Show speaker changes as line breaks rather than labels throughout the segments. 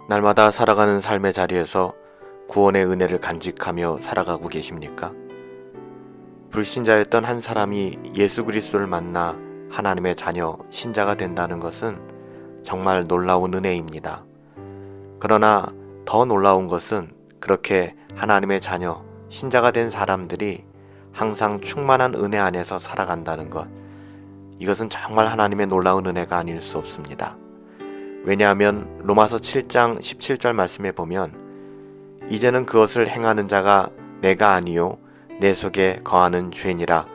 날마다 살아가는 삶의 자리에서 구원의 은혜를 간직하며 살아가고 계십니까? 불신자였던 한 사람이 예수 그리스도를 만나 하나님의 자녀, 신자가 된다는 것은 정말 놀라운 은혜입니다. 그러나 더 놀라운 것은 그렇게 하나님의 자녀, 신자가 된 사람들이 항상 충만한 은혜 안에서 살아간다는 것. 이것은 정말 하나님의 놀라운 은혜가 아닐 수 없습니다. 왜냐하면 로마서 7장 17절 말씀에 보면 이제는 그것을 행하는 자가 내가 아니요 내 속에 거하는 죄니라.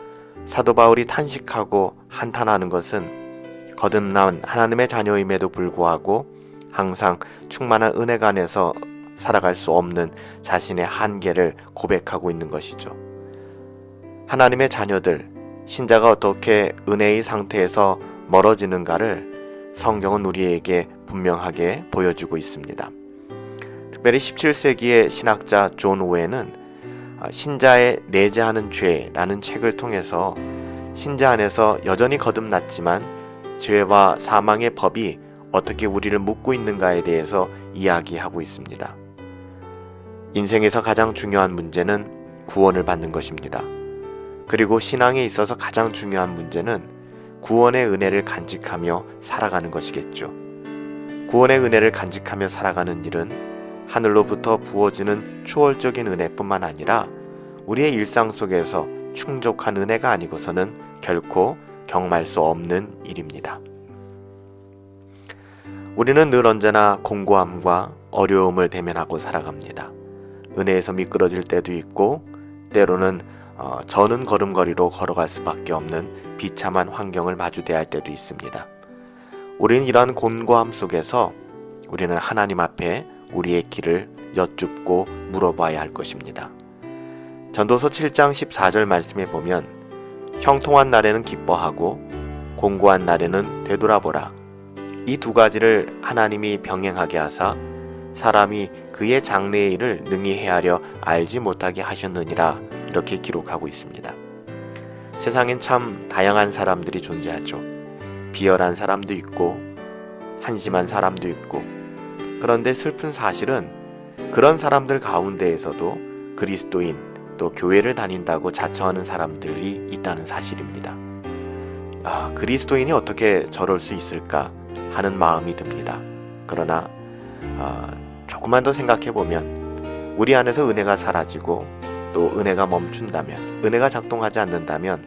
사도 바울이 탄식하고 한탄하는 것은 거듭난 하나님의 자녀임에도 불구하고 항상 충만한 은혜가 안에서 살아갈 수 없는 자신의 한계를 고백하고 있는 것이죠. 하나님의 자녀들, 신자가 어떻게 은혜의 상태에서 멀어지는가를 성경은 우리에게 분명하게 보여주고 있습니다. 특별히 17세기의 신학자 존 오웬은 신자의 내재하는 죄라는 책을 통해서 신자 안에서 여전히 거듭났지만 죄와 사망의 법이 어떻게 우리를 묶고 있는가에 대해서 이야기하고 있습니다. 인생에서 가장 중요한 문제는 구원을 받는 것입니다. 그리고 신앙에 있어서 가장 중요한 문제는 구원의 은혜를 간직하며 살아가는 것이겠죠. 구원의 은혜를 간직하며 살아가는 일은 하늘로부터 부어지는 초월적인 은혜뿐만 아니라 우리의 일상 속에서 충족한 은혜가 아니고서는 결코 경험할 수 없는 일입니다. 우리는 늘 언제나 공고함과 어려움을 대면하고 살아갑니다. 은혜에서 미끄러질 때도 있고 때로는 저는 걸음걸이로 걸어갈 수밖에 없는 비참한 환경을 마주대야 할 때도 있습니다. 우리는 이러한 곤고함 속에서 우리는 하나님 앞에 우리의 길을 여쭙고 물어봐야 할 것입니다. 전도서 7장 14절 말씀에 보면 형통한 날에는 기뻐하고 공고한 날에는 되돌아보라. 이 두 가지를 하나님이 병행하게 하사 사람이 그의 장래의 일을 능히 헤아려 알지 못하게 하셨느니라. 이렇게 기록하고 있습니다. 세상엔 참 다양한 사람들이 존재하죠. 비열한 사람도 있고 한심한 사람도 있고, 그런데 슬픈 사실은 그런 사람들 가운데에서도 그리스도인 또 교회를 다닌다고 자처하는 사람들이 있다는 사실입니다. 그리스도인이 어떻게 저럴 수 있을까 하는 마음이 듭니다. 그러나 조금만 더 생각해보면 우리 안에서 은혜가 사라지고 또 은혜가 멈춘다면, 은혜가 작동하지 않는다면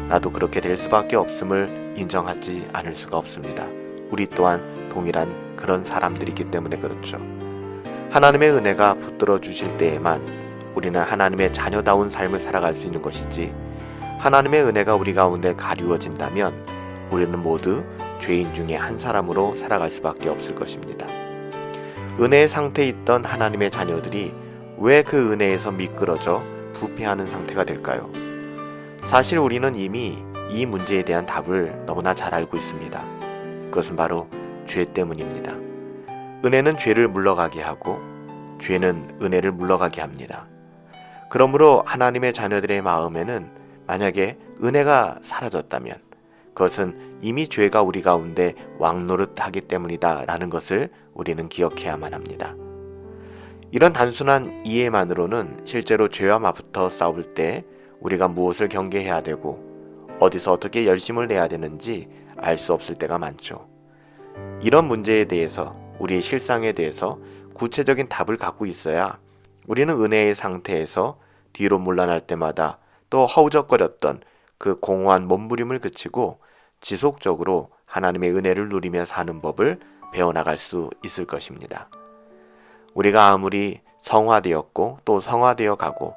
나도 그렇게 될 수밖에 없음을 인정하지 않을 수가 없습니다. 우리 또한 동일한 그런 사람들이기 때문에 그렇죠. 하나님의 은혜가 붙들어 주실 때에만 우리는 하나님의 자녀다운 삶을 살아갈 수 있는 것이지, 하나님의 은혜가 우리 가운데 가리워진다면 우리는 모두 죄인 중에 한 사람으로 살아갈 수밖에 없을 것입니다. 은혜의 상태에 있던 하나님의 자녀들이 왜 그 은혜에서 미끄러져 부패하는 상태가 될까요? 사실 우리는 이미 이 문제에 대한 답을 너무나 잘 알고 있습니다. 그것은 바로 죄 때문입니다. 은혜는 죄를 물러가게 하고 죄는 은혜를 물러가게 합니다. 그러므로 하나님의 자녀들의 마음에는 만약에 은혜가 사라졌다면 그것은 이미 죄가 우리 가운데 왕노릇하기 때문이다 라는 것을 우리는 기억해야만 합니다. 이런 단순한 이해만으로는 실제로 죄와 맞붙어 싸울 때 우리가 무엇을 경계해야 되고 어디서 어떻게 열심을 내야 되는지 알 수 없을 때가 많죠. 이런 문제에 대해서, 우리의 실상에 대해서 구체적인 답을 갖고 있어야 우리는 은혜의 상태에서 뒤로 물러날 때마다 또 허우적거렸던 그 공허한 몸부림을 그치고 지속적으로 하나님의 은혜를 누리며 사는 법을 배워나갈 수 있을 것입니다. 우리가 아무리 성화되었고 또 성화되어 가고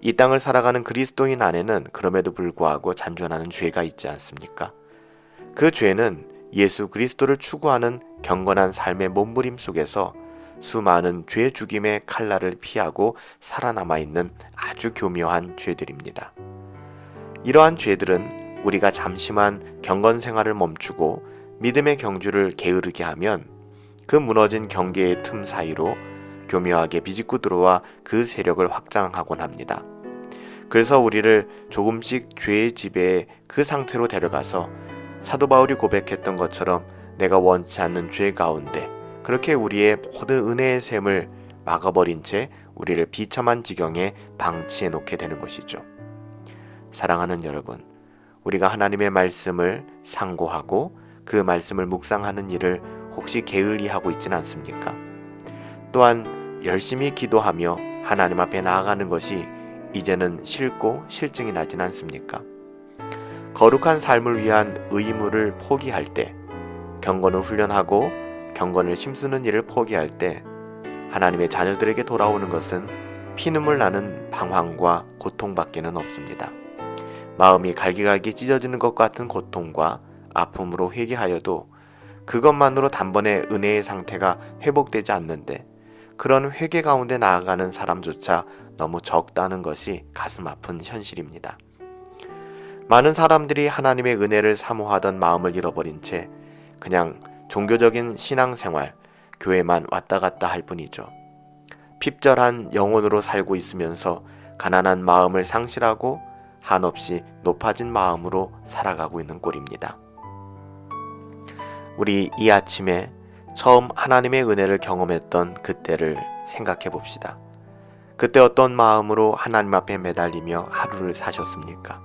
이 땅을 살아가는 그리스도인 안에는 그럼에도 불구하고 잔존하는 죄가 있지 않습니까? 그 죄는 예수 그리스도를 추구하는 경건한 삶의 몸부림 속에서 수많은 죄 죽임의 칼날을 피하고 살아남아 있는 아주 교묘한 죄들입니다. 이러한 죄들은 우리가 잠시만 경건 생활을 멈추고 믿음의 경주를 게으르게 하면 그 무너진 경계의 틈 사이로 교묘하게 비집고 들어와 그 세력을 확장하곤 합니다. 그래서 우리를 조금씩 죄의 지배의 그 상태로 데려가서 사도 바울이 고백했던 것처럼 내가 원치 않는 죄 가운데 그렇게 우리의 모든 은혜의 샘을 막아버린 채 우리를 비참한 지경에 방치해 놓게 되는 것이죠. 사랑하는 여러분, 우리가 하나님의 말씀을 상고하고 그 말씀을 묵상하는 일을 혹시 게을리 하고 있지는 않습니까? 또한 열심히 기도하며 하나님 앞에 나아가는 것이 이제는 싫고 실증이 나진 않습니까? 거룩한 삶을 위한 의무를 포기할 때, 경건을 훈련하고 경건을 힘쓰는 일을 포기할 때 하나님의 자녀들에게 돌아오는 것은 피눈물 나는 방황과 고통밖에는 없습니다. 마음이 갈기갈기 찢어지는 것 같은 고통과 아픔으로 회개하여도 그것만으로 단번에 은혜의 상태가 회복되지 않는데 그런 회개 가운데 나아가는 사람조차 너무 적다는 것이 가슴 아픈 현실입니다. 많은 사람들이 하나님의 은혜를 사모하던 마음을 잃어버린 채 그냥 종교적인 신앙생활, 교회만 왔다 갔다 할 뿐이죠. 핍절한 영혼으로 살고 있으면서 가난한 마음을 상실하고 한없이 높아진 마음으로 살아가고 있는 꼴입니다. 우리 이 아침에 처음 하나님의 은혜를 경험했던 그때를 생각해 봅시다. 그때 어떤 마음으로 하나님 앞에 매달리며 하루를 사셨습니까?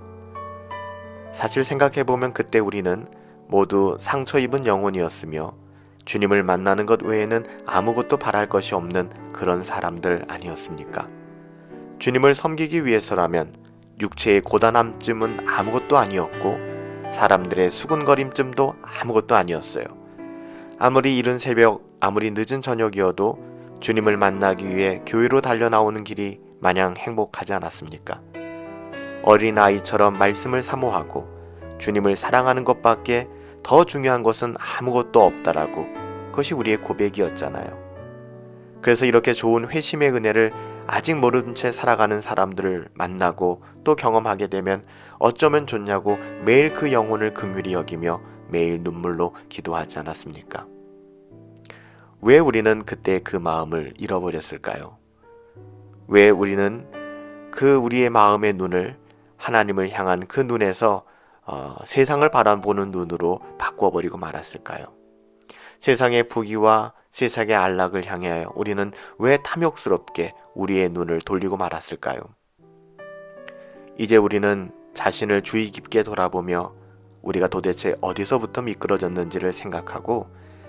사실 생각해 보면 그때 우리는 모두 상처 입은 영혼이었으며 주님을 만나는 것 외에는 아무것도 바랄 것이 없는 그런 사람들 아니었습니까? 주님을 섬기기 위해서라면 육체의 고단함쯤은 아무것도 아니었고 사람들의 수군거림쯤도 아무것도 아니었어요. 아무리 이른 새벽, 아무리 늦은 저녁이어도 주님을 만나기 위해 교회로 달려나오는 길이 마냥 행복하지 않았습니까? 어린아이처럼 말씀을 사모하고 주님을 사랑하는 것밖에 더 중요한 것은 아무것도 없다라고, 그것이 우리의 고백이었잖아요. 그래서 이렇게 좋은 회심의 은혜를 아직 모른 채 살아가는 사람들을 만나고 또 경험하게 되면 어쩌면 좋냐고 매일 그 영혼을 긍휼히 여기며 매일 눈물로 기도하지 않았습니까? 왜 우리는 그때 그 마음을 잃어버렸을까요? 왜 우리는 그 우리의 마음의 눈을 하나님을 향한 그 눈에서 세상을 바라보는 눈으로 바꿔버리고 말았을까요? 세상의 부귀와 세상의 안락을 향해 우리는 왜 탐욕스럽게 우리의 눈을 돌리고 말았을까요? 이제 우리는 자신을 주의 깊게 돌아보며 우리가 도대체 어디서부터 미끄러졌는지를 생각하고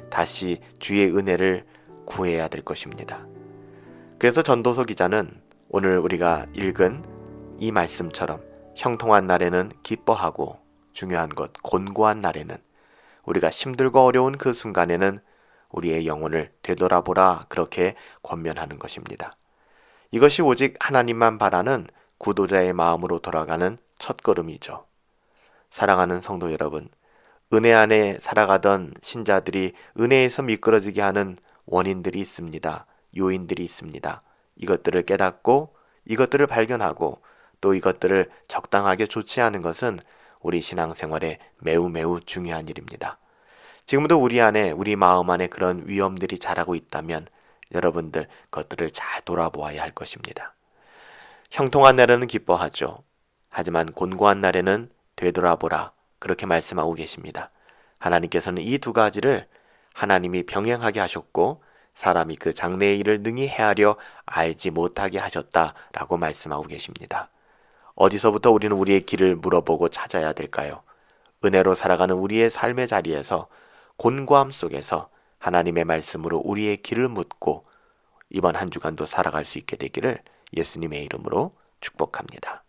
다시 주의 은혜를 구해야 될 것입니다. 그래서 전도서 기자는 오늘 우리가 읽은 이 말씀처럼 형통한 날에는 기뻐하고 중요한 것 곤고한 날에는, 우리가 힘들고 어려운 그 순간에는 우리의 영혼을 되돌아보라, 그렇게 권면하는 것입니다. 이것이 오직 하나님만 바라는 구도자의 마음으로 돌아가는 첫걸음이죠. 사랑하는 성도 여러분, 은혜 안에 살아가던 신자들이 은혜에서 미끄러지게 하는 원인들이 있습니다. 요인들이 있습니다. 이것들을 깨닫고 이것들을 발견하고 또 이것들을 적당하게 조치하는 것은 우리 신앙생활에 매우 중요한 일입니다. 지금도 우리 안에, 우리 마음 안에 그런 위험들이 자라고 있다면 여러분들 그것들을 잘 돌아보아야 할 것입니다. 형통한 날에는 기뻐하죠. 하지만 곤고한 날에는 되돌아보라, 그렇게 말씀하고 계십니다. 하나님께서는 이 두 가지를 하나님이 병행하게 하셨고 사람이 그 장래의 일을 능히 헤아려 알지 못하게 하셨다라고 말씀하고 계십니다. 어디서부터 우리는 우리의 길을 물어보고 찾아야 될까요? 은혜로 살아가는 우리의 삶의 자리에서, 곤고함 속에서 하나님의 말씀으로 우리의 길을 묻고 이번 한 주간도 살아갈 수 있게 되기를 예수님의 이름으로 축복합니다.